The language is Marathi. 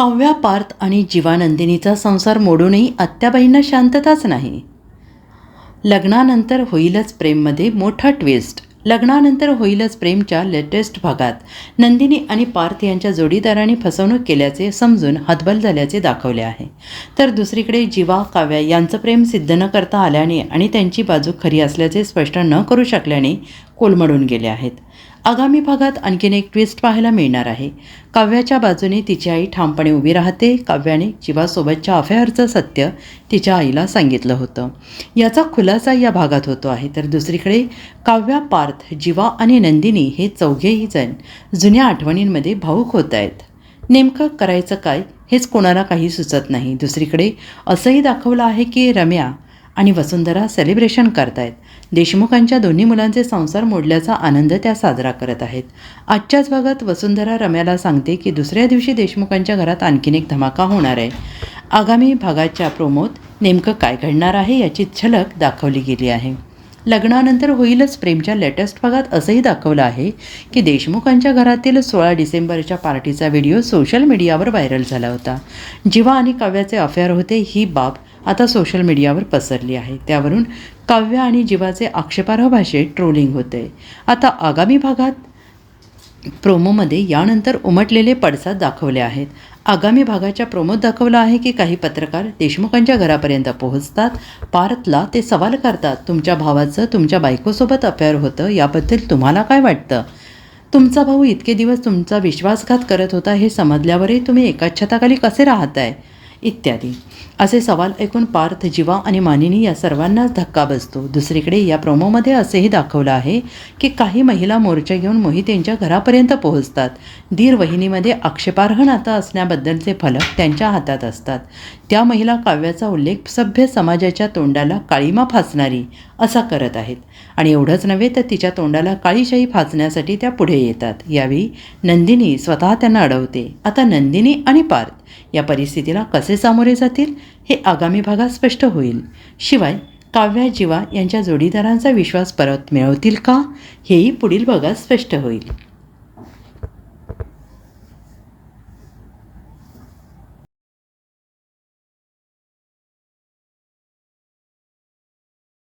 काव्या, पार्थ आणि जीवानंदिनीचा संसार मोडूनही आत्याबाईंना शांतताच नाही. लग्नानंतर होईलच प्रेममध्ये मोठा ट्विस्ट. लग्नानंतर होईलच प्रेमच्या लेटेस्ट भागात नंदिनी आणि पार्थ यांच्या जोडीदारांनी फसवणूक केल्याचे समजून हतबल झाल्याचे दाखवले आहे. तर दुसरीकडे जीवा, काव्या यांचं प्रेम सिद्ध न करता आल्याने आणि त्यांची बाजू खरी असल्याचे स्पष्ट न करू शकल्याने कोलमडून गेले आहेत. आगामी भागात आणखीन एक ट्विस्ट पाहायला मिळणार आहे. काव्याच्या बाजूने तिची आई ठामपणे उभी राहते. काव्याने जीवासोबतच्या अफेअरचं सत्य तिच्या आईला सांगितलं होतं. याचा खुलासा या भागात होतो आहे. तर दुसरीकडे काव्या, पार्थ, जीवा आणि नंदिनी हे चौघेही जण जुन्या आठवणींमध्ये भावूक होत आहेत. नेमकं करायचं काय हेच कोणाला काही सुचत नाही. दुसरीकडे असंही दाखवलं आहे की रम्या आणि वसुंधरा सेलिब्रेशन करतायत. देशमुखांच्या दोन्ही मुलांचे संसार मोडल्याचा आनंद त्या साजरा करत आहेत. आजच्याच भागात वसुंधरा रम्याला सांगते की दुसऱ्या दिवशी देशमुखांच्या घरात आणखीन एक धमाका होणार आहे. आगामी भागाच्या प्रोमोत नेमकं काय घडणार आहे याची झलक दाखवली गेली आहे. लग्नानंतर होईलच प्रेमच्या लेटेस्ट भागात असंही दाखवलं आहे की देशमुखांच्या घरातील 16 डिसेंबरच्या पार्टीचा व्हिडिओ सोशल मीडियावर व्हायरल झाला होता. जीवा आणि काव्याचे अफेअर होते ही बाब आता सोशल मीडियावर पसरली आहे. त्यावरून काव्या आणि जीवाचे आक्षेपार्ह भाषेत ट्रोलिंग होते. आता आगामी भागात प्रोमोमध्ये यानंतर उमटलेले पडसाद दाखवले आहेत. आगामी भागाच्या प्रोमोत दाखवलं आहे की काही पत्रकार देशमुखांच्या घरापर्यंत पोहोचतात. पार्थला ते सवाल करतात, तुमच्या भावाचं तुमच्या बायकोसोबत अफेअर होतं, याबद्दल तुम्हाला काय वाटतं? तुमचा भाऊ इतके दिवस तुमचा विश्वासघात करत होता हे समजल्यावरही तुम्ही एकाच छताखाली कसे राहताय? इत्यादी असे सवाल ऐकून पार्थ, जीवा आणि मानिनी या सर्वांनाच धक्का बसतो. दुसरीकडे या प्रोमोमध्ये असेही दाखवलं आहे की काही महिला मोर्चा घेऊन मोहितेंच्या घरापर्यंत पोहोचतात. दीर वहिनीमध्ये आक्षेपार्ह नातं असण्याबद्दलचे फलक त्यांच्या हातात असतात. त्या महिला काव्याचा उल्लेख सभ्य समाजाच्या तोंडाला काळीमा फासणारी असा करत आहेत. आणि एवढंच नव्हे तर तिच्या तोंडाला काळीशाही फासण्यासाठी त्या पुढे येतात. यावेळी नंदिनी स्वतः त्यांना अडवते. आता नंदिनी आणि पार्थ या परिस्थितीला कसे सामोरे जातील हे आगामी भागात स्पष्ट होईल. शिवाय काव्या, जीवा यांच्या जोडीदारांचा विश्वास परत मिळवतील का हेही पुढील भागात स्पष्ट होईल.